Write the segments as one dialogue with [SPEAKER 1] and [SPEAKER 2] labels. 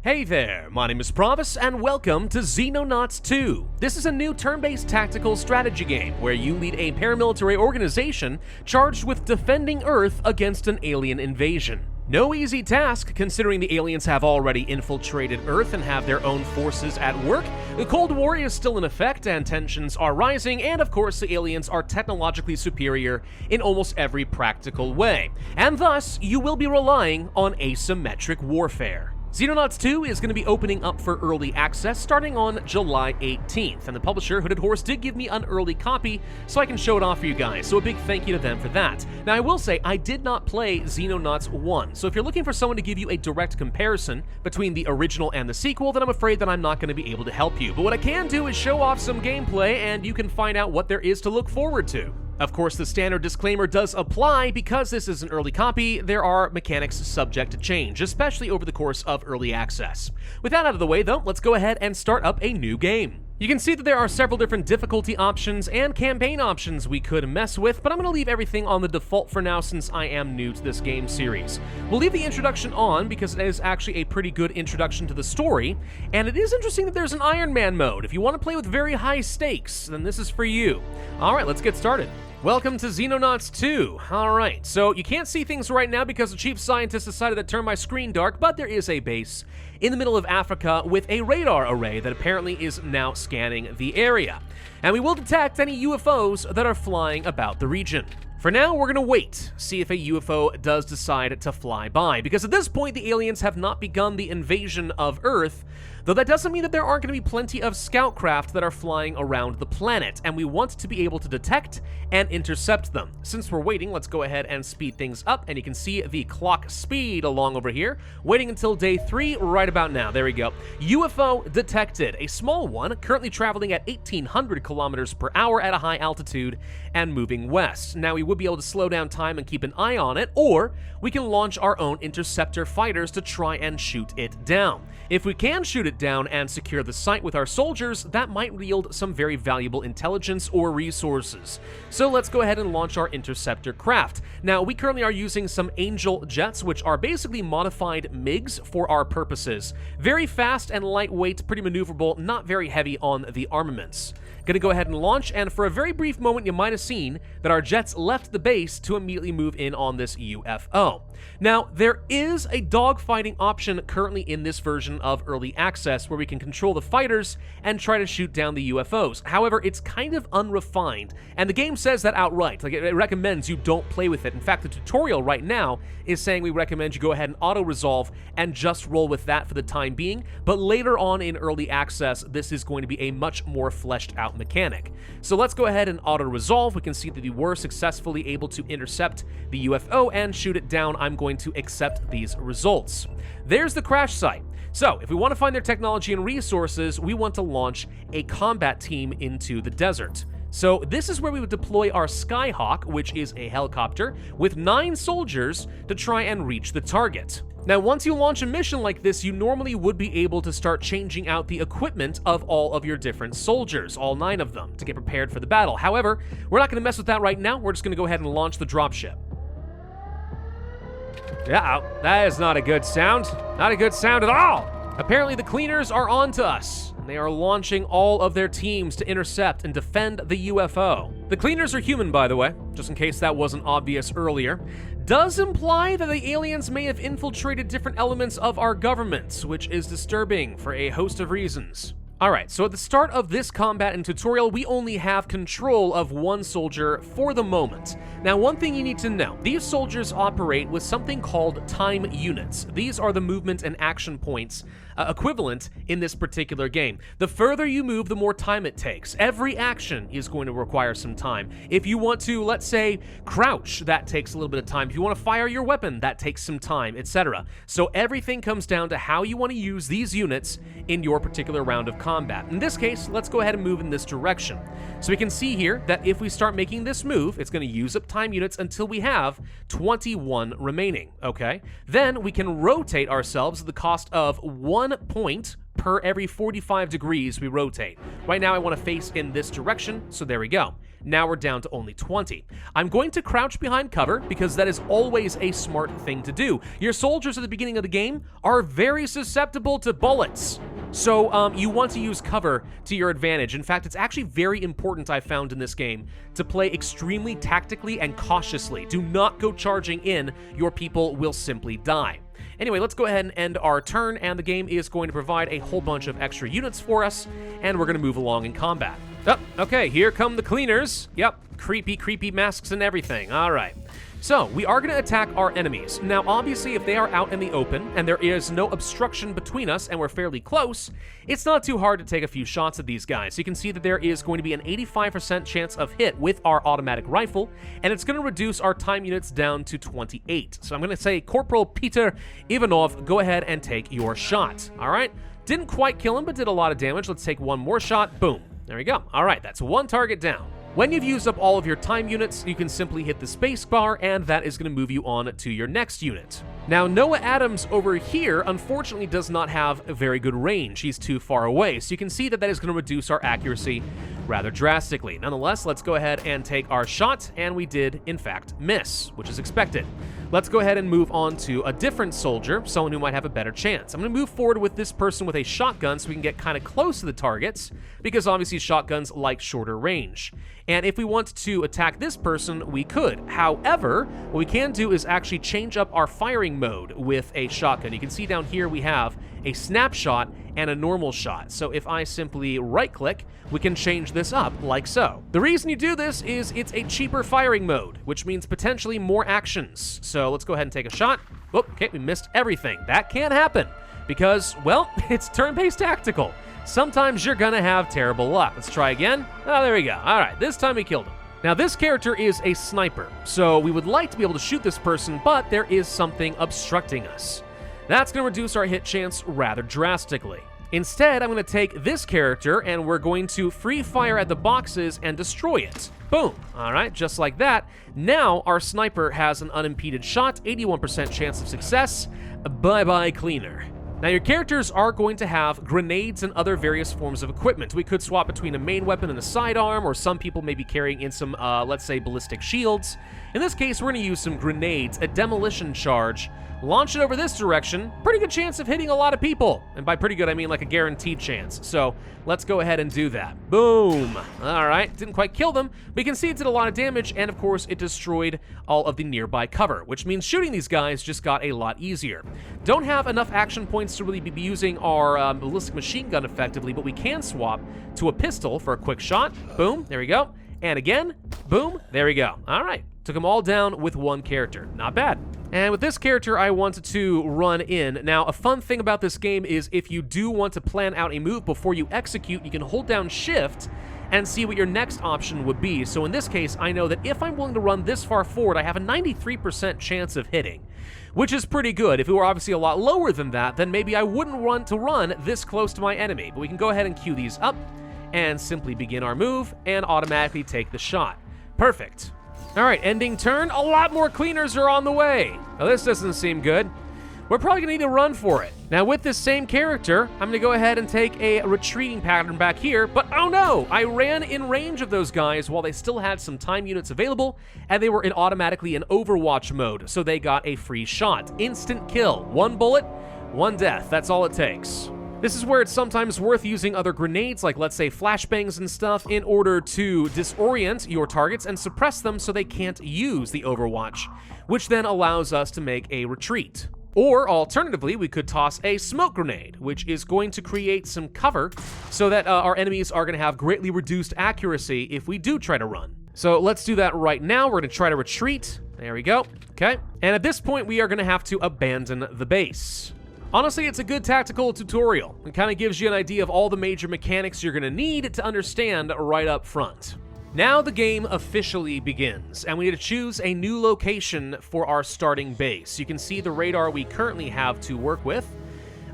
[SPEAKER 1] Hey there, my name is Pravus, and welcome to Xenonauts 2. This is a new turn-based tactical strategy game where you lead a paramilitary organization charged with defending Earth against an alien invasion. No easy task, considering the aliens have already infiltrated Earth and have their own forces at work. The Cold War is still in effect and tensions are rising, and of course the aliens are technologically superior in almost every practical way. And thus, you will be relying on asymmetric warfare. Xenonauts 2 is going to be opening up for early access starting on July 18th, and the publisher, Hooded Horse, did give me an early copy so I can show it off for you guys, so a big thank you to them for that. Now I will say, I did not play Xenonauts 1, so if you're looking for someone to give you a direct comparison between the original and the sequel, then I'm afraid that I'm not going to be able to help you. But what I can do is show off some gameplay, and you can find out what there is to look forward to. Of course, the standard disclaimer does apply. Because this is an early copy, there are mechanics subject to change, especially over the course of early access. With that out of the way, though, let's go ahead and start up a new game. You can see that there are several different difficulty options and campaign options we could mess with, but I'm going to leave everything on the default for now since I am new to this game series. We'll leave the introduction on because it is actually a pretty good introduction to the story, and it is interesting that there's an Iron Man mode. If you want to play with very high stakes, then this is for you. Alright, let's get started. Welcome to Xenonauts 2. Alright, so you can't see things right now because the chief scientist decided to turn my screen dark, but there is a base in the middle of Africa with a radar array that apparently is now scanning the area. And we will detect any UFOs that are flying about the region. For now, we're gonna wait, see if a UFO does decide to fly by, because at this point the aliens have not begun the invasion of Earth, though that doesn't mean that there aren't gonna be plenty of scout craft that are flying around the planet, and we want to be able to detect and intercept them. Since we're waiting, let's go ahead and speed things up, and you can see the clock speed along over here, waiting until day 3 right about now. There we go. UFO detected, a small one, currently traveling at 1,800 kilometers per hour at a high altitude and moving west. Now we would be able to slow down time and keep an eye on it, or we can launch our own interceptor fighters to try and shoot it down. If we can shoot it down and secure the site with our soldiers, that might yield some very valuable intelligence or resources. So let's go ahead and launch our interceptor craft. Now, we currently are using some Angel jets, which are basically modified MiGs for our purposes. Very fast and lightweight, pretty maneuverable, not very heavy on the armaments. Gonna go ahead and launch, and for a very brief moment you might have seen that our jets left the base to immediately move in on this UFO. Now, there is a dogfighting option currently in this version of early access where we can control the fighters and try to shoot down the UFOs. However, it's kind of unrefined, and the game says that outright. Like, it recommends you don't play with it. In fact, the tutorial right now is saying we recommend you go ahead and auto-resolve and just roll with that for the time being, but later on in early access, this is going to be a much more fleshed out mechanic. So let's go ahead and auto-resolve. We can see that we were successfully able to intercept the UFO and shoot it down. I'm going to accept these results. There's the crash site. So if we want to find their technology and resources, we want to launch a combat team into the desert. So this is where we would deploy our Skyhawk, which is a helicopter, with 9 soldiers to try and reach the target. Now, once you launch a mission like this, you normally would be able to start changing out the equipment of all of your different soldiers, all 9 of them, to get prepared for the battle. However, we're not going to mess with that right now. We're just going to go ahead and launch the dropship. Yeah, that is not a good sound. Not a good sound at all. Apparently, the cleaners are on to us. They are launching all of their teams to intercept and defend the UFO. The cleaners are human, by the way, just in case that wasn't obvious earlier. Does imply that the aliens may have infiltrated different elements of our government, which is disturbing for a host of reasons. Alright, so at the start of this combat and tutorial, we only have control of 1 soldier for the moment. Now, one thing you need to know, these soldiers operate with something called time units. These are the movement and action points equivalent in this particular game. The further you move, the more time it takes. Every action is going to require some time. If you want to, let's say, crouch, that takes a little bit of time. If you want to fire your weapon, that takes some time, etc. So everything comes down to how you want to use these units in your particular round of combat. In this case, let's go ahead and move in this direction. So we can see here that if we start making this move, it's going to use up time units until we have 21 remaining, okay? Then we can rotate ourselves at the cost of 1 point per every 45 degrees we rotate. Right now I want to face in this direction, so there we go. Now we're down to only 20. I'm going to crouch behind cover because that is always a smart thing to do. Your soldiers at the beginning of the game are very susceptible to bullets. So you want to use cover to your advantage. In fact, it's actually very important, I found in this game, to play extremely tactically and cautiously. Do not go charging in. Your people will simply die. Anyway, let's go ahead and end our turn, and the game is going to provide a whole bunch of extra units for us, and we're going to move along in combat. Oh, okay, here come the cleaners. Yep, creepy masks and everything. All right. So, we are going to attack our enemies. Now, obviously, if they are out in the open and there is no obstruction between us and we're fairly close, it's not too hard to take a few shots at these guys. You can see that there is going to be an 85% chance of hit with our automatic rifle, and it's going to reduce our time units down to 28. So I'm going to say, Corporal Peter Ivanov, go ahead and take your shot. All right? Didn't quite kill him, but did a lot of damage. Let's take one more shot. Boom. There we go. All right, that's one target down. When you've used up all of your time units, you can simply hit the space bar, and that is going to move you on to your next unit. Now, Noah Adams over here, unfortunately, does not have a very good range. He's too far away, so you can see that that is going to reduce our accuracy rather drastically. Nonetheless, let's go ahead and take our shot, and we did, in fact, miss, which is expected. Let's go ahead and move on to a different soldier, someone who might have a better chance. I'm going to move forward with this person with a shotgun so we can get kind of close to the targets, because obviously shotguns like shorter range. And if we want to attack this person, we could. However, what we can do is actually change up our firing mode with a shotgun. You can see down here we have a snapshot and a normal shot. So if I simply right-click, we can change this up like so. The reason you do this is it's a cheaper firing mode, which means potentially more actions. So let's go ahead and take a shot. Oh, okay, we missed everything. That can't happen because, well, it's turn-based tactical. Sometimes you're gonna have terrible luck. Let's try again. Oh, there we go. All right, this time we killed him. Now, this character is a sniper, so we would like to be able to shoot this person, but there is something obstructing us. That's gonna reduce our hit chance rather drastically. Instead, I'm gonna take this character, and we're going to free fire at the boxes and destroy it. Boom. All right, just like that. Now, our sniper has an unimpeded shot, 81% chance of success. Bye-bye, cleaner. Now, your characters are going to have grenades and other various forms of equipment. We could swap between a main weapon and a sidearm, or some people may be carrying in some, let's say, ballistic shields. In this case, we're going to use some grenades, a demolition charge, launch it over this direction, pretty good chance of hitting a lot of people. And by pretty good, I mean like a guaranteed chance. So let's go ahead and do that. Boom. All right, didn't quite kill them, but you can see it did a lot of damage, and of course, it destroyed all of the nearby cover, which means shooting these guys just got a lot easier. Don't have enough action points to really be using our ballistic machine gun effectively, but we can swap to a pistol for a quick shot. Boom, there we go. And again, boom, there we go. All right, took them all down with one character. Not bad. And with this character, I wanted to run in. Now, a fun thing about this game is if you do want to plan out a move before you execute, you can hold down Shift and see what your next option would be. So in this case, I know that if I'm willing to run this far forward, I have a 93% chance of hitting, which is pretty good. If it were obviously a lot lower than that, then maybe I wouldn't want to run this close to my enemy. But we can go ahead and queue these up and simply begin our move and automatically take the shot. Perfect. All right, ending turn. A lot more cleaners are on the way. Now, this doesn't seem good. We're probably gonna need to run for it. Now, with this same character, I'm gonna go ahead and take a retreating pattern back here, but oh no, I ran in range of those guys while they still had some time units available, and they were automatically in Overwatch mode, so they got a free shot. Instant kill. One bullet, one death. That's all it takes. This is where it's sometimes worth using other grenades, like let's say flashbangs and stuff, in order to disorient your targets and suppress them so they can't use the Overwatch, which then allows us to make a retreat. Or alternatively, we could toss a smoke grenade, which is going to create some cover so that our enemies are going to have greatly reduced accuracy if we do try to run. So let's do that right now. We're going to try to retreat. There we go. Okay. And at this point, we are going to have to abandon the base. Honestly, it's a good tactical tutorial. It kind of gives you an idea of all the major mechanics you're going to need to understand right up front. Now the game officially begins, and we need to choose a new location for our starting base. You can see the radar we currently have to work with.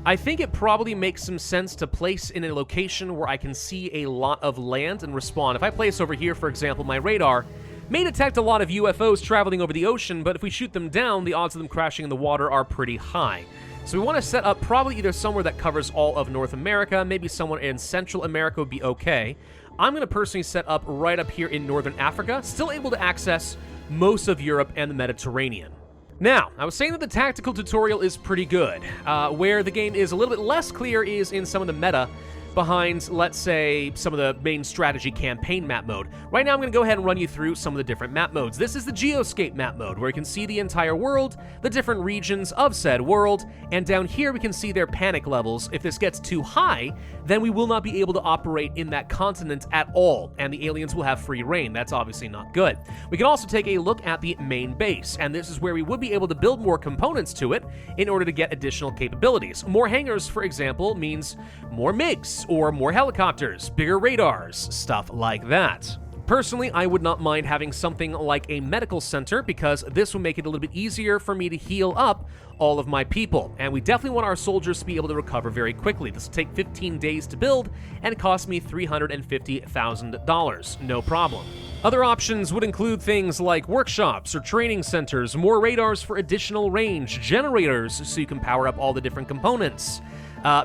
[SPEAKER 1] I think it probably makes some sense to place in a location where I can see a lot of land and respawn. If I place over here, for example, my radar may detect a lot of UFOs traveling over the ocean, but if we shoot them down, the odds of them crashing in the water are pretty high. So we want to set up probably either somewhere that covers all of North America, maybe somewhere in Central America would be okay. I'm going to personally set up right up here in Northern Africa, still able to access most of Europe and the Mediterranean. Now, I was saying that the tactical tutorial is pretty good. Where the game is a little bit less clear is in some of the meta behind, let's say, some of the main strategy campaign map mode. Right now, I'm going to go ahead and run you through some of the different map modes. This is the Geoscape map mode, where you can see the entire world, the different regions of said world, and down here we can see their panic levels. If this gets too high, then we will not be able to operate in that continent at all, and the aliens will have free reign. That's obviously not good. We can also take a look at the main base, and this is where we would be able to build more components to it in order to get additional capabilities. More hangars, for example, means more MiGs, or more helicopters, bigger radars, stuff like that. Personally, I would not mind having something like a medical center because this will make it a little bit easier for me to heal up all of my people. And we definitely want our soldiers to be able to recover very quickly. This will take 15 days to build and cost me $350,000. No problem. Other options would include things like workshops or training centers, more radars for additional range, generators so you can power up all the different components.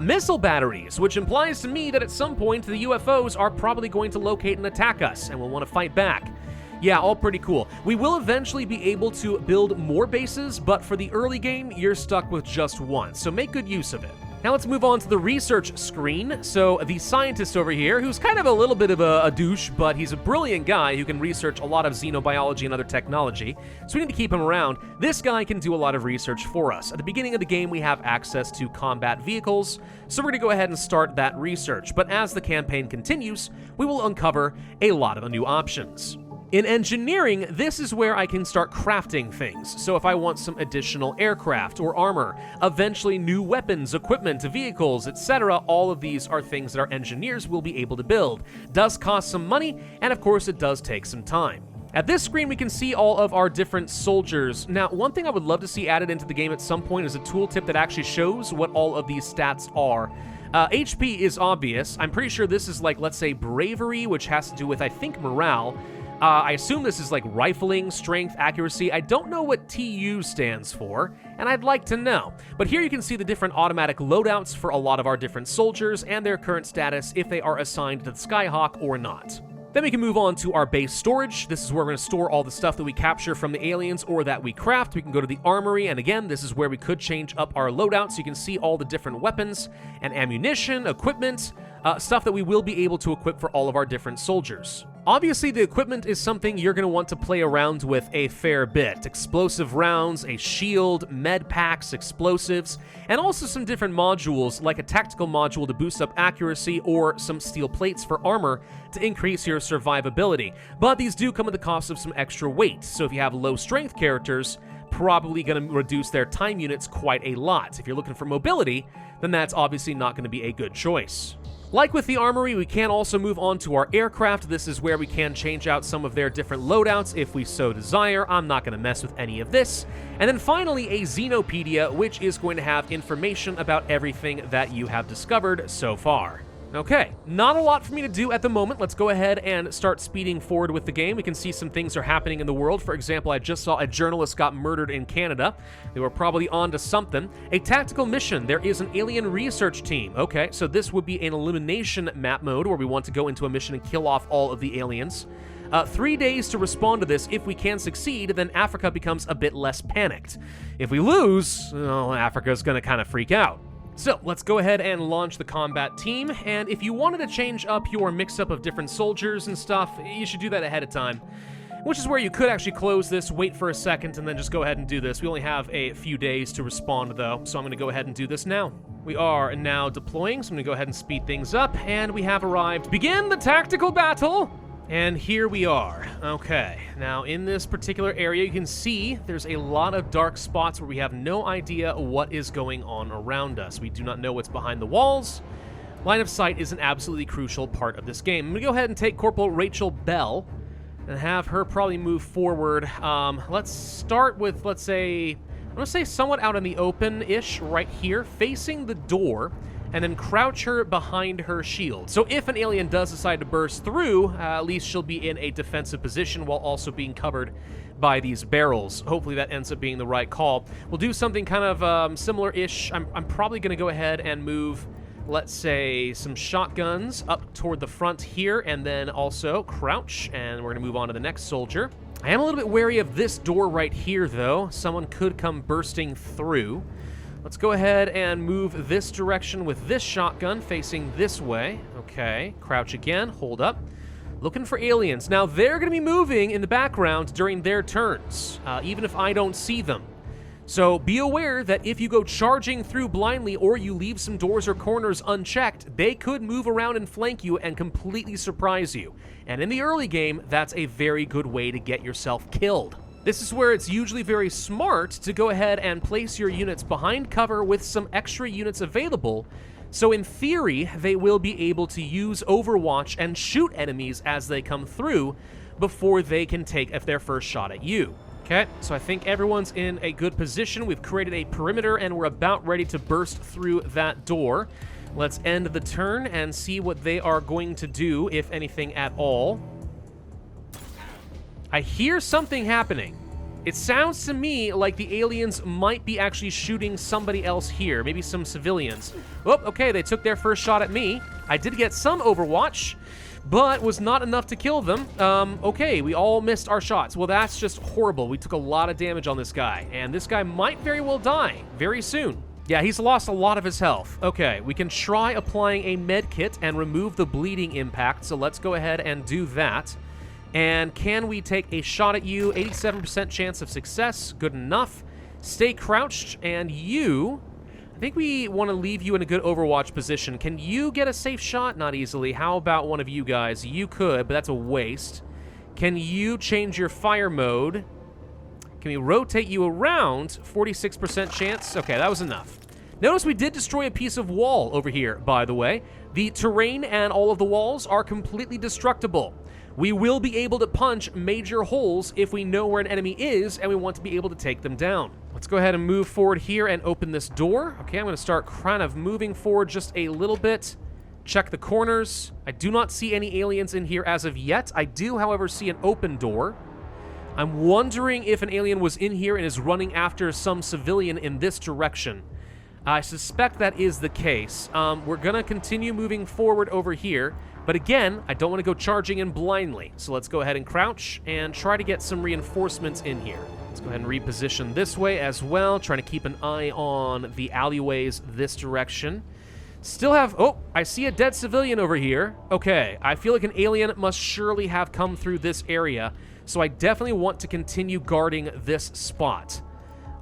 [SPEAKER 1] Missile batteries, which implies to me that at some point the UFOs are probably going to locate and attack us, and we'll want to fight back. Yeah, all pretty cool. We will eventually be able to build more bases, but for the early game, you're stuck with just one, so make good use of it. Now let's move on to the research screen. So the scientist over here, who's kind of a little bit of a douche, but he's a brilliant guy who can research a lot of xenobiology and other technology, so we need to keep him around. This guy can do a lot of research for us. At the beginning of the game, we have access to combat vehicles, so we're going to go ahead and start that research. But as the campaign continues, we will uncover a lot of new options. In engineering, this is where I can start crafting things. So if I want some additional aircraft or armor, eventually new weapons, equipment, vehicles, etc., all of these are things that our engineers will be able to build. Does cost some money, and of course it does take some time. At this screen, we can see all of our different soldiers. Now, one thing I would love to see added into the game at some point is a tooltip that actually shows what all of these stats are. HP is obvious. I'm pretty sure this is like, let's say, bravery, which has to do with, I think, morale. I assume this is like rifling, strength, accuracy. I don't know what TU stands for, and I'd like to know. But here you can see the different automatic loadouts for a lot of our different soldiers and their current status if they are assigned to the Skyhawk or not. Then we can move on to our base storage. This is where we're going to store all the stuff that we capture from the aliens or that we craft. We can go to the armory, and again, this is where we could change up our loadout so you can see all the different weapons and ammunition, equipment, stuff that we will be able to equip for all of our different soldiers. Obviously, the equipment is something you're going to want to play around with a fair bit. Explosive rounds, a shield, med packs, explosives, and also some different modules like a tactical module to boost up accuracy or some steel plates for armor to increase your survivability. But these do come at the cost of some extra weight, so if you have low strength characters, probably going to reduce their time units quite a lot. If you're looking for mobility, then that's obviously not going to be a good choice. Like with the armory, we can also move on to our aircraft. This is where we can change out some of their different loadouts if we so desire. I'm not going to mess with any of this. And then finally, a Xenopedia, which is going to have information about everything that you have discovered so far. Okay, not a lot for me to do at the moment. Let's go ahead and start speeding forward with the game. We can see some things are happening in the world. For example, I just saw a journalist got murdered in Canada. They were probably onto something. A tactical mission. There is an alien research team. Okay, so this would be an elimination map mode where we want to go into a mission and kill off all of the aliens. 3 days to respond to this. If we can succeed, then Africa becomes a bit less panicked. If we lose, well, Africa's going to kind of freak out. So let's go ahead and launch the combat team, and if you wanted to change up your mix-up of different soldiers and stuff, you should do that ahead of time, which is where you could actually close this, wait for a second, and then just go ahead and do this. We only have a few days to respond, though, so I'm going to go ahead and do this now. We are now deploying, so I'm going to go ahead and speed things up, and we have arrived. Begin the tactical battle! And here we are. Okay, now in this particular area, you can see there's a lot of dark spots where we have no idea what is going on around us. We do not know what's behind the walls. Line of sight is an absolutely crucial part of this game. I'm going to go ahead and take Corporal Rachel Bell and have her probably move forward. Let's start with, let's say, I'm going to say somewhat out in the open-ish right here, facing the door. and then crouch her behind her shield. So if an alien does decide to burst through, at least she'll be in a defensive position while also being covered by these barrels. Hopefully that ends up being the right call. We'll do something kind of similar-ish. I'm probably going to go ahead and move, let's say, some shotguns up toward the front here, and then also crouch, and we're going to move on to the next soldier. I am a little bit wary of this door right here, though. Someone could come bursting through. Let's go ahead and move this direction with this shotgun facing this way. Okay, crouch again, hold up. Looking for aliens. Now, they're going to be moving in the background during their turns, even if I don't see them. So be aware that if you go charging through blindly or you leave some doors or corners unchecked, they could move around and flank you and completely surprise you. And in the early game, that's a very good way to get yourself killed. This is where it's usually very smart to go ahead and place your units behind cover with some extra units available, so in theory, they will be able to use Overwatch and shoot enemies as they come through before they can take their first shot at you. Okay, so I think everyone's in a good position. We've created a perimeter and we're about ready to burst through that door. Let's end the turn and see what they are going to do, if anything at all. I hear something happening. It sounds to me like the aliens might be actually shooting somebody else here, maybe some civilians. Oh, okay, they took their first shot at me. I did get some Overwatch, but was not enough to kill them. Okay, we all missed our shots. Well, that's just horrible. We took a lot of damage on this guy, and this guy might very well die very soon. Yeah, he's lost a lot of his health. Okay, we can try applying a med kit and remove the bleeding impact, so let's go ahead and do that. And can we take a shot at you? 87% chance of success. Good enough. Stay crouched, and you... I think we want to leave you in a good Overwatch position. Can you get a safe shot? Not easily. How about one of you guys? You could, but that's a waste. Can you change your fire mode? Can we rotate you around? 46% chance. Okay, that was enough. Notice we did destroy a piece of wall over here, by the way. The terrain and all of the walls are completely destructible. We will be able to punch major holes if we know where an enemy is and we want to be able to take them down. Let's go ahead and move forward here and open this door. Okay, I'm going to start kind of moving forward just a little bit. Check the corners. I do not see any aliens in here as of yet. I do, however, see an open door. I'm wondering if an alien was in here and is running after some civilian in this direction. I suspect that is the case. We're going to continue moving forward over here. But again, I don't want to go charging in blindly. So let's go ahead and crouch and try to get some reinforcements in here. Let's go ahead and reposition this way as well, trying to keep an eye on the alleyways this direction. Still have... Oh, I see a dead civilian over here. Okay, I feel like an alien must surely have come through this area, so I definitely want to continue guarding this spot.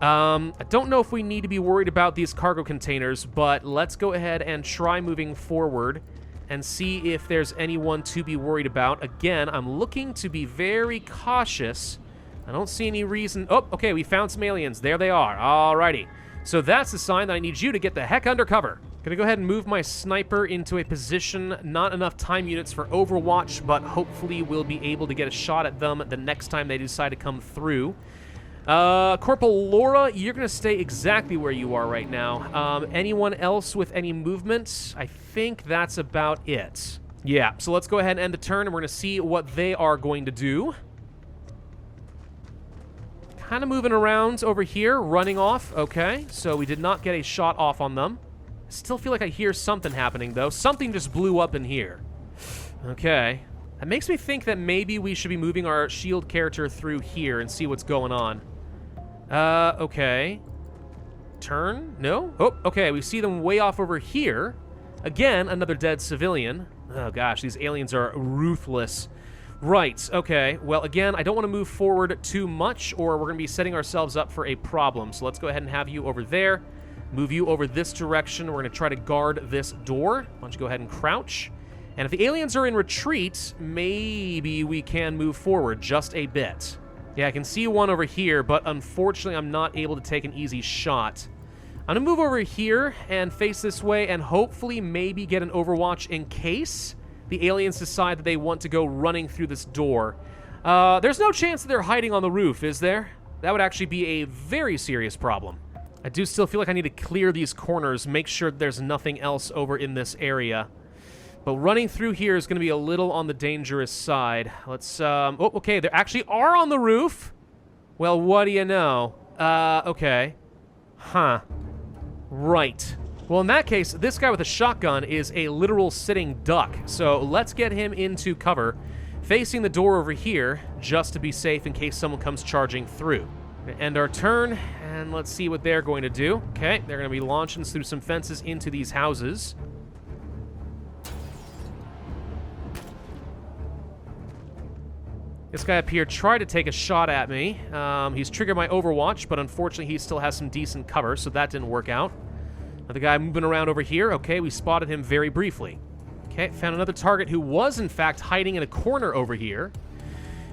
[SPEAKER 1] I don't know if we need to be worried about these cargo containers, but let's go ahead and try moving forward and see if there's anyone to be worried about. Again, I'm looking to be very cautious. I don't see any reason... Oh, okay, we found some aliens. There they are. Alrighty. So that's the sign that I need you to get the heck under cover. Gonna go ahead and move my sniper into a position. Not enough time units for Overwatch, but hopefully we'll be able to get a shot at them the next time they decide to come through. Corporal Laura, you're going to stay exactly where you are right now. Anyone else with any movement? I think that's about it. Yeah, so let's go ahead and end the turn, and we're going to see what they are going to do. Kind of moving around over here, running off. Okay, so we did not get a shot off on them. I still feel like I hear something happening, though. Something just blew up in here. Okay. That makes me think that maybe we should be moving our shield character through here and see what's going on. Okay. Turn? No? Oh, okay, we see them way off over here. Again, another dead civilian. Oh gosh, these aliens are ruthless. Right, okay. Well, again, I don't want to move forward too much, or we're going to be setting ourselves up for a problem. So let's go ahead and have you over there. Move you over this direction. We're going to try to guard this door. Why don't you go ahead and crouch? And if the aliens are in retreat, maybe we can move forward just a bit. Yeah, I can see one over here, but unfortunately I'm not able to take an easy shot. I'm going to move over here and face this way and hopefully maybe get an Overwatch in case the aliens decide that they want to go running through this door. There's no chance that they're hiding on the roof, is there? That would actually be a very serious problem. I do still feel like I need to clear these corners, make sure there's nothing else over in this area. But running through here is going to be a little on the dangerous side. Let's, oh, okay, they actually are on the roof. Well, what do you know? Okay. Huh. Right. Well, in that case, this guy with a shotgun is a literal sitting duck. So let's get him into cover, facing the door over here, just to be safe in case someone comes charging through. End our turn, and let's see what they're going to do. Okay, they're going to be launching through some fences into these houses. This guy up here tried to take a shot at me. He's triggered my Overwatch, but unfortunately he still has some decent cover, so that didn't work out. Another guy moving around over here. Okay, we spotted him very briefly. Okay, found another target who was, in fact, hiding in a corner over here.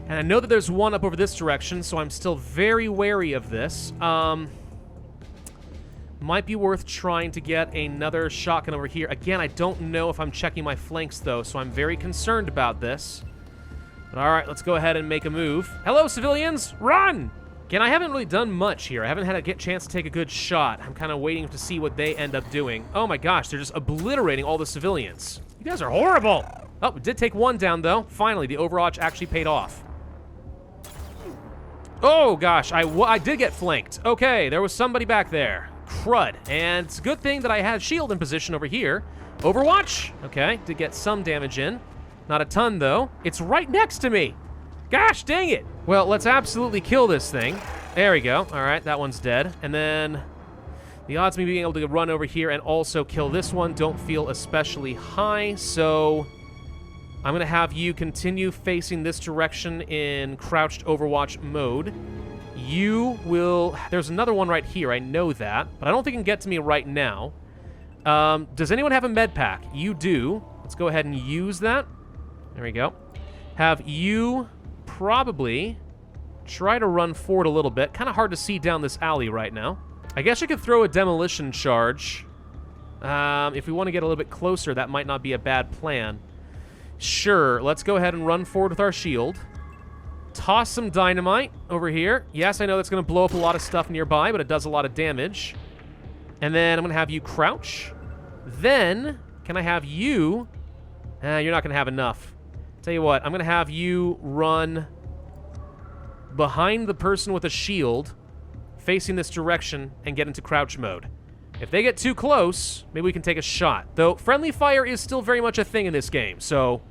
[SPEAKER 1] And I know that there's one up over this direction, so I'm still very wary of this. Might be worth trying to get another shotgun over here. Again, I don't know if I'm checking my flanks, though, so I'm very concerned about this. But all right, let's go ahead and make a move. Hello, civilians! Run! Again, I haven't really done much here. I haven't had a chance to take a good shot. I'm kind of waiting to see what they end up doing. Oh my gosh, they're just obliterating all the civilians. You guys are horrible! Oh, we did take one down, though. Finally, the Overwatch actually paid off. Oh gosh, I did get flanked. Okay, there was somebody back there. Crud. And it's a good thing that I had shield in position over here. Overwatch! Okay, did get some damage in. Not a ton, though. It's right next to me. Gosh, dang it. Well, let's absolutely kill this thing. There we go. All right, that one's dead. And then the odds of me being able to run over here and also kill this one don't feel especially high, so I'm going to have you continue facing this direction in crouched Overwatch mode. You will... There's another one right here. I know that, but I don't think it can get to me right now. Does anyone have a med pack? You do. Let's go ahead and use that. There we go. Have you probably try to run forward a little bit. Kind of hard to see down this alley right now. I guess I could throw a demolition charge. If we want to get a little bit closer, that might not be a bad plan. Sure, let's go ahead and run forward with our shield. Toss some dynamite over here. Yes, I know that's going to blow up a lot of stuff nearby, but it does a lot of damage. And then I'm going to have you crouch. Then, can I have you... you're not going to have enough. Tell you what, I'm going to have you run behind the person with a shield, facing this direction, and get into crouch mode. If they get too close, maybe we can take a shot. Though, friendly fire is still very much a thing in this game, so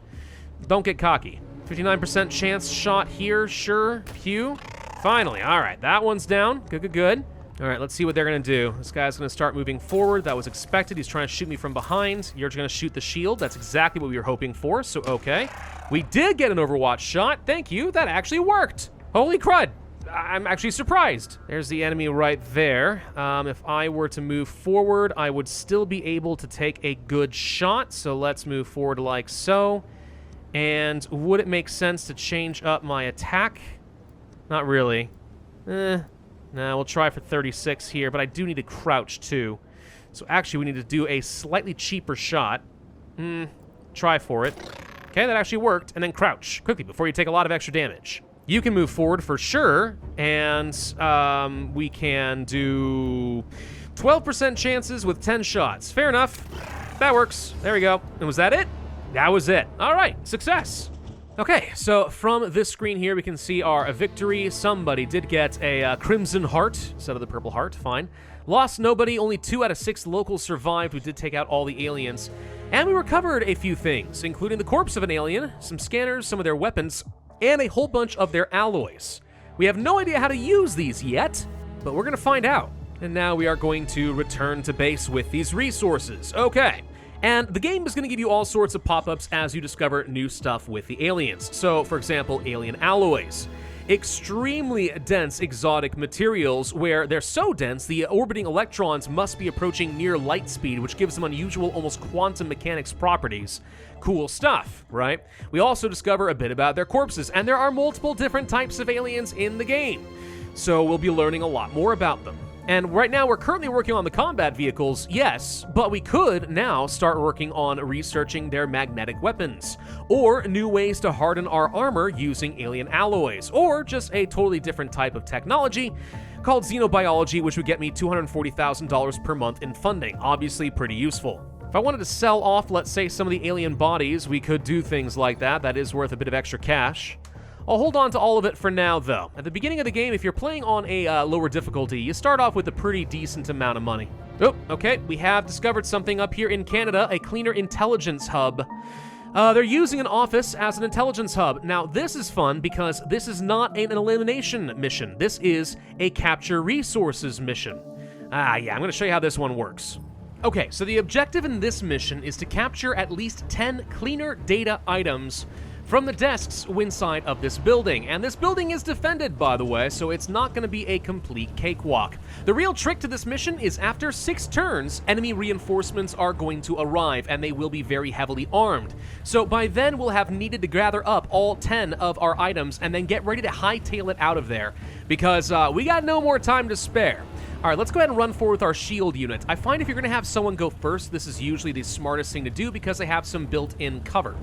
[SPEAKER 1] don't get cocky. 59% chance shot here, sure. Pew. Finally, all right, that one's down. Good, good, good. All right, let's see what they're going to do. This guy's going to start moving forward. That was expected. He's trying to shoot me from behind. You're going to shoot the shield. That's exactly what we were hoping for, so okay. We did get an Overwatch shot. Thank you. That actually worked. Holy crud. I'm actually surprised. There's the enemy right there. If I were to move forward, I would still be able to take a good shot, so let's move forward like so. And would it make sense to change up my attack? Not really. Nah, we'll try for 36 here, but I do need to crouch too. So actually, we need to do a slightly cheaper shot. Try for it. Okay, that actually worked. And then crouch quickly before you take a lot of extra damage. You can move forward for sure, and we can do 12% chances with 10 shots. Fair enough. That works. There we go. And was that it? That was it. All right, success. Okay, so from this screen here, we can see our victory. Somebody did get a crimson heart instead of the purple heart. Fine. Lost nobody. Only 2 out of 6 locals survived. We did take out all the aliens. And we recovered a few things, including the corpse of an alien, some scanners, some of their weapons, and a whole bunch of their alloys. We have no idea how to use these yet, but we're going to find out. And now we are going to return to base with these resources. Okay. And the game is going to give you all sorts of pop-ups as you discover new stuff with the aliens. So, for example, alien alloys. Extremely dense exotic materials where they're so dense the orbiting electrons must be approaching near light speed, which gives them unusual, almost quantum mechanics properties. Cool stuff, right? We also discover a bit about their corpses, and there are multiple different types of aliens in the game. So we'll be learning a lot more about them. And right now, we're currently working on the combat vehicles, yes, but we could now start working on researching their magnetic weapons, or new ways to harden our armor using alien alloys, or just a totally different type of technology called xenobiology, which would get me $240,000 per month in funding. Obviously pretty useful. If I wanted to sell off, let's say, some of the alien bodies, we could do things like that. That is worth a bit of extra cash. I'll hold on to all of it for now, though. At the beginning of the game, if you're playing on a lower difficulty, you start off with a pretty decent amount of money. Oh, okay, we have discovered something up here in Canada, a cleaner intelligence hub. They're using an office as an intelligence hub. Now, this is fun because this is not an elimination mission. This is a capture resources mission. Yeah, I'm going to show you how this one works. Okay, so the objective in this mission is to capture at least 10 cleaner data items from the desks inside of this building. And this building is defended, by the way, so it's not going to be a complete cakewalk. The real trick to this mission is after 6 turns, enemy reinforcements are going to arrive, and they will be very heavily armed. So by then, we'll have needed to gather up all 10 of our items and then get ready to hightail it out of there, because we got no more time to spare. All right, let's go ahead and run forward with our shield unit. I find if you're going to have someone go first, this is usually the smartest thing to do because they have some built-in cover.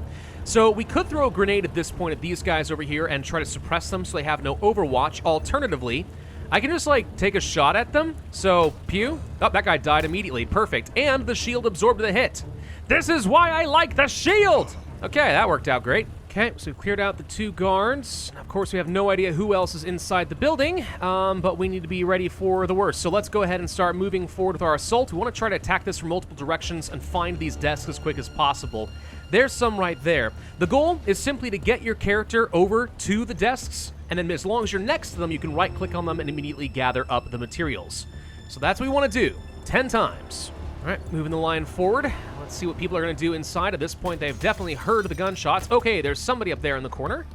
[SPEAKER 1] So we could throw a grenade at this point at these guys over here and try to suppress them so they have no overwatch. Alternatively, I can just, like, take a shot at them. So, pew. Oh, that guy died immediately. Perfect. And the shield absorbed the hit. This is why I like the shield! Okay, that worked out great. Okay, so we've cleared out the 2 guards. Of course, we have no idea who else is inside the building, but we need to be ready for the worst. So let's go ahead and start moving forward with our assault. We want to try to attack this from multiple directions and find these desks as quick as possible. There's some right there. The goal is simply to get your character over to the desks, and then as long as you're next to them, you can right-click on them and immediately gather up the materials. So that's what we want to do, 10 times. All right, moving the line forward. Let's see what people are going to do inside. At this point, they've definitely heard the gunshots. Okay, there's somebody up there in the corner.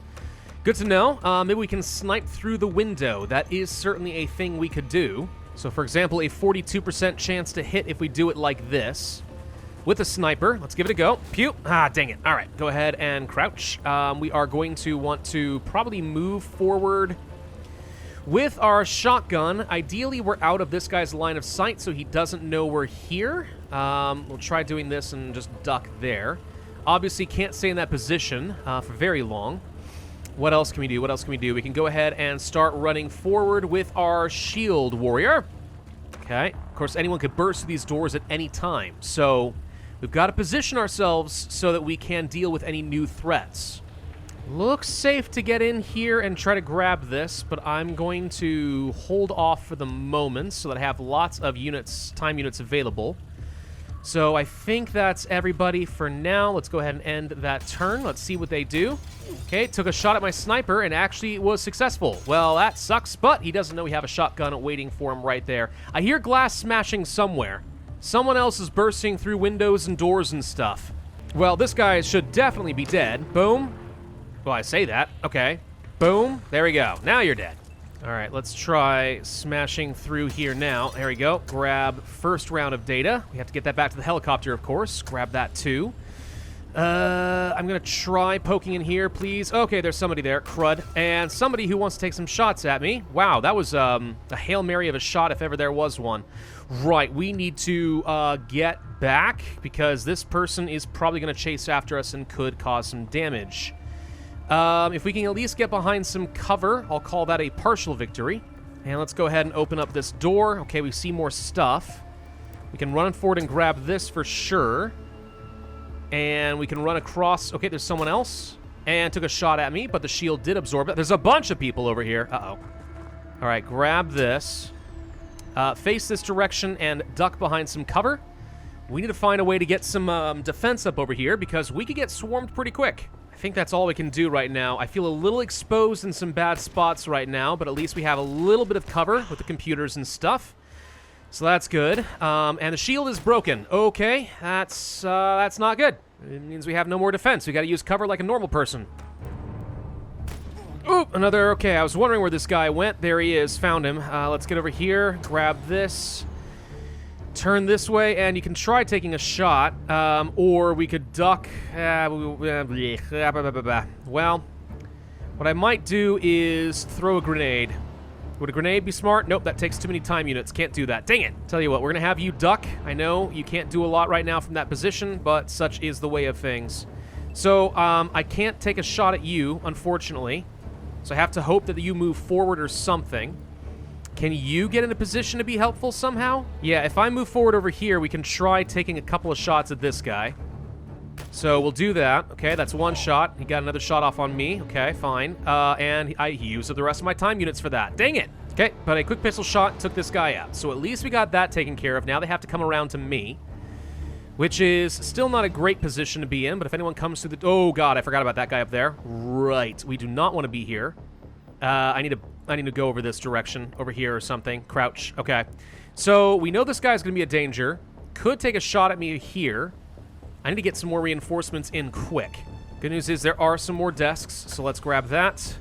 [SPEAKER 1] Good to know. Maybe we can snipe through the window. That is certainly a thing we could do. So, for example, a 42% chance to hit if we do it like this. With a sniper. Let's give it a go. Pew. Ah, dang it. All right, go ahead and crouch. We are going to want to probably move forward with our shotgun. Ideally, we're out of this guy's line of sight, so he doesn't know we're here. We'll try doing this and just duck there. Obviously, can't stay in that position for very long. What else can we do? What else can we do? We can go ahead and start running forward with our shield warrior. Okay. Of course, anyone could burst through these doors at any time, so we've got to position ourselves so that we can deal with any new threats. Looks safe to get in here and try to grab this, but I'm going to hold off for the moment so that I have lots of units, time units available. So I think that's everybody for now. Let's go ahead and end that turn. Let's see what they do. Okay, took a shot at my sniper and actually was successful. Well, that sucks, but he doesn't know we have a shotgun waiting for him right there. I hear glass smashing somewhere. Someone else is bursting through windows and doors and stuff. Well, this guy should definitely be dead. Boom. Well, I say that. Okay. Boom. There we go. Now you're dead. All right, let's try smashing through here now. There we go. Grab first round of data. We have to get that back to the helicopter, of course. Grab that, too. I'm going to try poking in here, please. Okay, there's somebody there. Crud. And somebody who wants to take some shots at me. Wow, that was a Hail Mary of a shot if ever there was one. Right, we need to get back because this person is probably going to chase after us and could cause some damage. If we can at least get behind some cover, I'll call that a partial victory. And let's go ahead and open up this door. Okay, we see more stuff. We can run forward and grab this for sure. And we can run across. Okay, there's someone else. And took a shot at me, but the shield did absorb it. There's a bunch of people over here. Uh-oh. All right, grab this. Face this direction and duck behind some cover. We need to find a way to get some defense up over here because we could get swarmed pretty quick. I think that's all we can do right now. I feel a little exposed in some bad spots right now, but at least we have a little bit of cover with the computers and stuff. So that's good. And the shield is broken. Okay, that's not good. It means we have no more defense. We got to use cover like a normal person. Oop, another. Okay, I was wondering where this guy went. There he is. Found him. Let's get over here. Grab this. Turn this way, and you can try taking a shot, or we could duck. Well, what I might do is throw a grenade. Would a grenade be smart? Nope, that takes too many time units. Can't do that. Dang it. Tell you what, we're gonna have you duck. I know you can't do a lot right now from that position, but such is the way of things. So, I can't take a shot at you, unfortunately. So I have to hope that you move forward or something. Can you get in a position to be helpful somehow? Yeah, if I move forward over here, we can try taking a couple of shots at this guy. So we'll do that. Okay, that's one shot. He got another shot off on me. Okay, fine. And he used the rest of my time units for that. Dang it! Okay, but a quick pistol shot took this guy out. So at least we got that taken care of. Now they have to come around to me, which is still not a great position to be in, but if anyone comes through the... Oh, God, I forgot about that guy up there. Right, we do not want to be here. I need to go over this direction, over here or something. Crouch, okay. So we know this guy's going to be a danger. Could take a shot at me here. I need to get some more reinforcements in quick. Good news is there are some more desks, so let's grab that.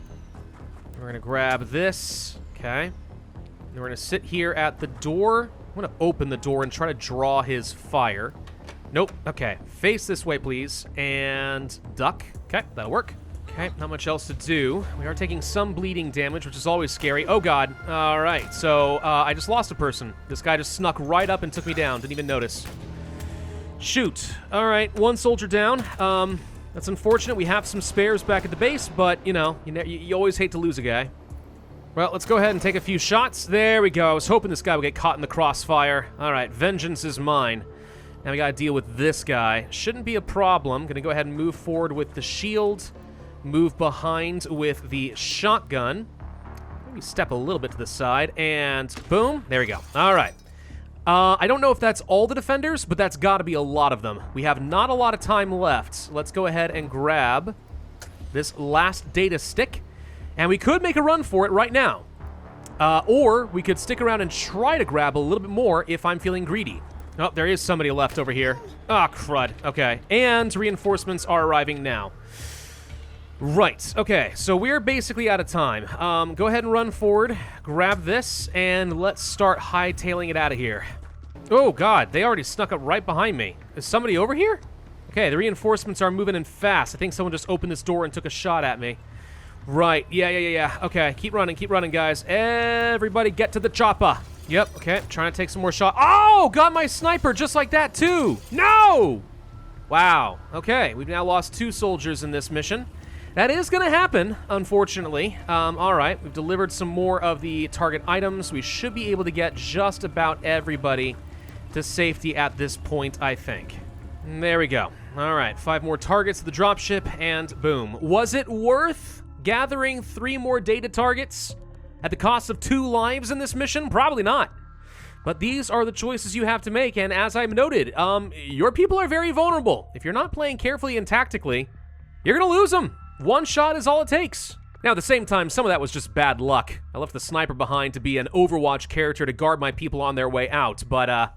[SPEAKER 1] We're going to grab this, okay. And we're going to sit here at the door. I'm going to open the door and try to draw his fire. Nope. Okay. Face this way, please. And duck. Okay, that'll work. Okay, not much else to do. We are taking some bleeding damage, which is always scary. Oh, God. All right. So, I just lost a person. This guy just snuck right up and took me down. Didn't even notice. Shoot. All right, one soldier down. That's unfortunate. We have some spares back at the base, but, you know, you always hate to lose a guy. Well, let's go ahead and take a few shots. There we go. I was hoping this guy would get caught in the crossfire. All right, vengeance is mine. Now we gotta deal with this guy. Shouldn't be a problem. Gonna go ahead and move forward with the shield. Move behind with the shotgun. Maybe step a little bit to the side, and boom. There we go. All right. I don't know if that's all the defenders, but that's gotta be a lot of them. We have not a lot of time left. Let's go ahead and grab this last data stick, and we could make a run for it right now. Or we could stick around and try to grab a little bit more if I'm feeling greedy. Oh, there is somebody left over here. Ah, crud. Okay. And reinforcements are arriving now. Right. Okay. So we're basically out of time. Go ahead and run forward. Grab this, and let's start hightailing it out of here. Oh, God. They already snuck up right behind me. Is somebody over here? Okay, the reinforcements are moving in fast. I think someone just opened this door and took a shot at me. Right. Yeah. Okay, keep running, guys. Everybody get to the chopper. Yep, okay, trying to take some more shots. Oh, got my sniper just like that, too. No! Wow, okay, we've now lost 2 soldiers in this mission. That is going to happen, unfortunately. All right, we've delivered some more of the target items. We should be able to get just about everybody to safety at this point, I think. There we go. All right, 5 more targets to the dropship, and boom. Was it worth gathering 3 more data targets at the cost of 2 lives in this mission? Probably not. But these are the choices you have to make, and as I've noted, your people are very vulnerable. If you're not playing carefully and tactically, you're gonna lose them. 1 shot is all it takes. Now, at the same time, some of that was just bad luck. I left the sniper behind to be an Overwatch character to guard my people on their way out, but,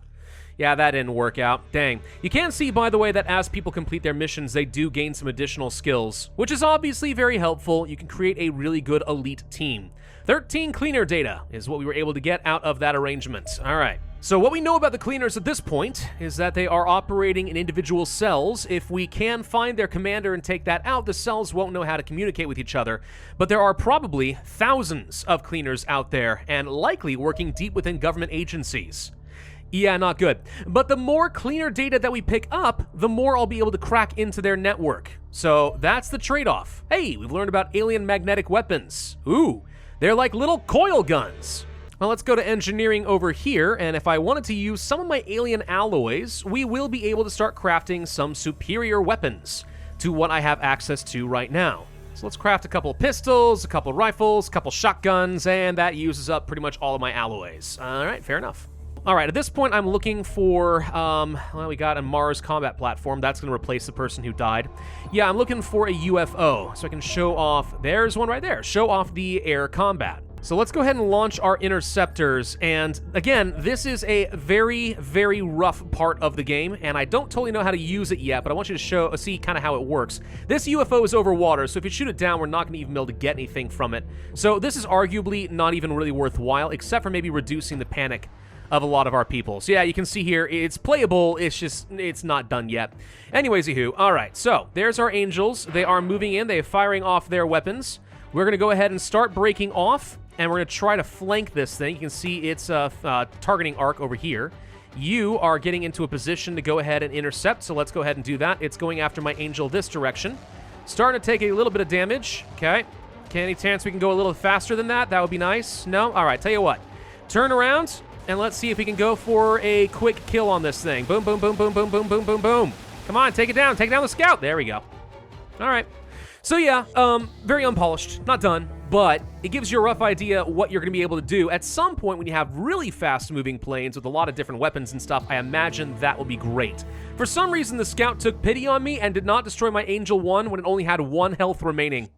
[SPEAKER 1] yeah, that didn't work out. Dang. You can see, by the way, that as people complete their missions, they do gain some additional skills, which is obviously very helpful. You can create a really good elite team. 13 cleaner data is what we were able to get out of that arrangement. All right. So what we know about the cleaners at this point is that they are operating in individual cells. If we can find their commander and take that out, the cells won't know how to communicate with each other. But there are probably thousands of cleaners out there, and likely working deep within government agencies. Yeah, not good. But the more cleaner data that we pick up, the more I'll be able to crack into their network. So that's the trade-off. Hey, we've learned about alien magnetic weapons. Ooh, they're like little coil guns. Well, let's go to engineering over here, and if I wanted to use some of my alien alloys, we will be able to start crafting some superior weapons to what I have access to right now. So let's craft a couple pistols, a couple rifles, a couple shotguns, and that uses up pretty much all of my alloys. All right, fair enough. All right, at this point, I'm looking for, well, we got a Mars combat platform. That's going to replace the person who died. Yeah, I'm looking for a UFO, so I can show off, there's one right there, show off the air combat. So let's go ahead and launch our interceptors, and again, this is a very, very rough part of the game, and I don't totally know how to use it yet, but I want you to see kind of how it works. This UFO is over water, so if you shoot it down, we're not going to even be able to get anything from it. So this is arguably not even really worthwhile, except for maybe reducing the panic of a lot of our people. So yeah, you can see here, it's playable, it's not done yet. Anyways, all right, so there's our angels. They are moving in, they're firing off their weapons. We're gonna go ahead and start breaking off. and we're going to try to flank this thing. You can see its targeting arc over here. You are getting into a position to go ahead and intercept, so let's go ahead and do that. It's going after my Angel this direction. Starting to take a little bit of damage. Okay. Any chance we can go a little faster than that? That would be nice. No? All right, tell you what. Turn around, and let's see if we can go for a quick kill on this thing. Boom, boom, boom, boom, boom, boom, boom, boom, boom. Come on, take it down. Take down the scout. There we go. All right. So yeah, very unpolished. Not done. But it gives you a rough idea what you're going to be able to do. At some point, when you have really fast-moving planes with a lot of different weapons and stuff, I imagine that will be great. For some reason, the scout took pity on me and did not destroy my Angel 1 when it only had 1 health remaining.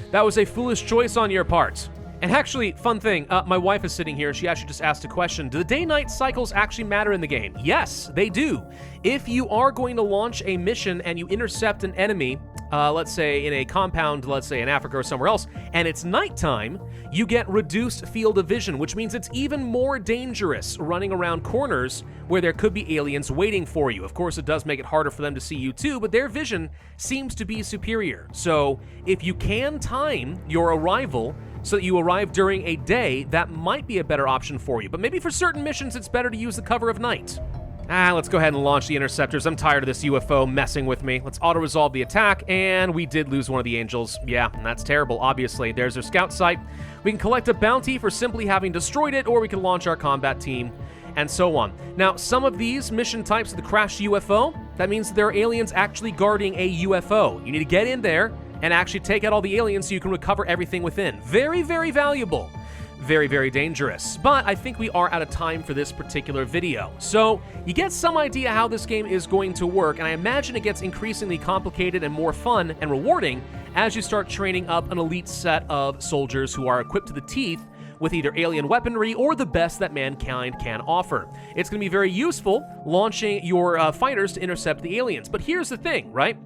[SPEAKER 1] That was a foolish choice on your part. And actually, fun thing, my wife is sitting here. She actually just asked a question. Do the day-night cycles actually matter in the game? Yes, they do. If you are going to launch a mission and you intercept an enemy, let's say in a compound, let's say in Africa or somewhere else, and it's nighttime, you get reduced field of vision, which means it's even more dangerous running around corners where there could be aliens waiting for you. Of course, it does make it harder for them to see you too, but their vision seems to be superior. So if you can time your arrival so that you arrive during a day, that might be a better option for you. But maybe for certain missions, it's better to use the cover of night. Let's go ahead and launch the interceptors. I'm tired of this UFO messing with me. Let's auto-resolve the attack, and we did lose one of the Angels. Yeah, that's terrible, obviously. There's our scout site. We can collect a bounty for simply having destroyed it, or we can launch our combat team, and so on. Now, some of these mission types of the crashed UFO, that means there are aliens actually guarding a UFO. You need to get in there and actually take out all the aliens so you can recover everything within. Very, very valuable. Very, very dangerous. But I think we are out of time for this particular video. So you get some idea how this game is going to work, and I imagine it gets increasingly complicated and more fun and rewarding as you start training up an elite set of soldiers who are equipped to the teeth with either alien weaponry or the best that mankind can offer. It's going to be very useful launching your fighters to intercept the aliens. But here's the thing, right?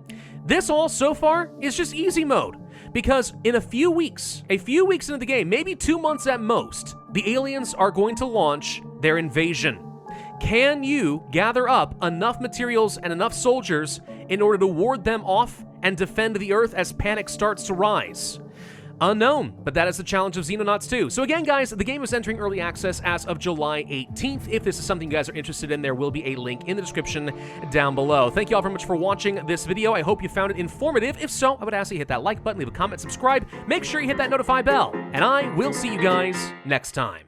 [SPEAKER 1] This all so far is just easy mode, because in a few weeks into the game, maybe 2 months at most, the aliens are going to launch their invasion. Can you gather up enough materials and enough soldiers in order to ward them off and defend the Earth as panic starts to rise? Unknown, but that is the challenge of Xenonauts 2. So again, guys, the game is entering early access as of July 18th. If this is something you guys are interested in, there will be a link in the description down below. Thank you all very much for watching this video. I hope you found it informative. If so, I would ask you to hit that like button, leave a comment, subscribe, make sure you hit that notify bell, and I will see you guys next time.